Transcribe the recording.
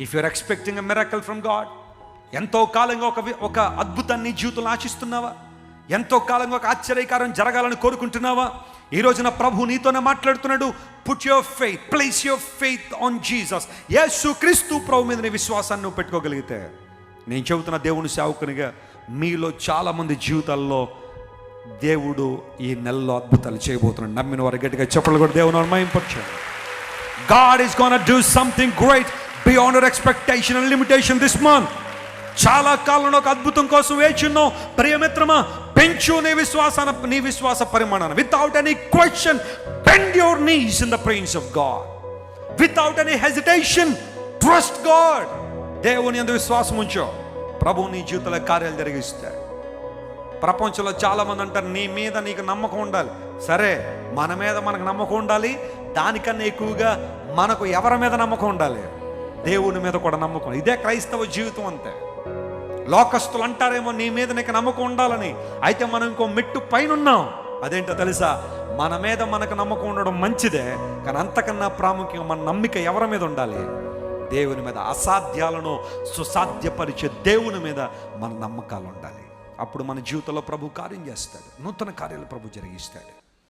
If you are expecting a miracle from God, ఎంతో కాలంగా ఒక అద్భుతాన్ని జీవితంలో ఆశిస్తున్నావా? ఎంతో కాలంగా ఒక ఆశ్చర్యకారం జరగాలని కోరుకుంటున్నావా? ఈ రోజున ప్రభు నీతోనే మాట్లాడుతున్నాడు. Put your faith, place your faith on Jesus. యేసు క్రీస్తు ప్రభు మీద నీ విశ్వాసాన్ని నువ్వు పెట్టుకోగలిగితే, నేను చెబుతున్న దేవుని సేవకునిగా మీలో చాలామంది జీవితాల్లో దేవుడు ఈ నెలలో అద్భుతాలు చేయబోతున్నాడు. నమ్మిన వారు గట్టిగా చెప్పలు కూడా దేవుని మహిమపరచండి. God is gonna do something great beyond your expectation and limitation this month. చాలా కాలంలో ఒక అద్భుతం కోసం వేచున్నావు. ప్రియమిత్రమా, పెంచు నీ విశ్వాస పరిమాణాన్ని. Without any question, bend your knees in the presence of God. Without any hesitation, trust God. దేవుని యందు విశ్వాసం ఉంచు. ప్రభు నీ జీవితంలో కార్యాలు జరిగిస్తాడు. ప్రపంచంలో చాలామంది అంటారు, నీ మీద నీకు నమ్మకం ఉండాలి. సరే, మన మీద మనకు నమ్మకం ఉండాలి. దానికన్నా ఎక్కువగా మనకు ఎవరి మీద నమ్మకం ఉండాలి? దేవుని మీద కూడా నమ్మకం. ఇదే క్రైస్తవ జీవితం అంతే. లోకస్తులు అంటారేమో నీ మీద నీకు నమ్మకం ఉండాలని, అయితే మనం ఇంకో మెట్టు పైన ఉన్నాం. అదేంటో తెలుసా? మన మీద మనకు నమ్మకం ఉండడం మంచిదే, కానీ అంతకన్నా ప్రాముఖ్యంగా మన నమ్మిక ఎవరి మీద ఉండాలి? దేవుని మీద. అసాధ్యాలను సుసాధ్యపరిచే దేవుని మీద మన నమ్మకాలు ఉండాలి. అప్పుడు మన జీవితంలో ప్రభు కార్యం చేస్తాడు. నూతన కార్యాలు ప్రభు జరిగిస్తాడు.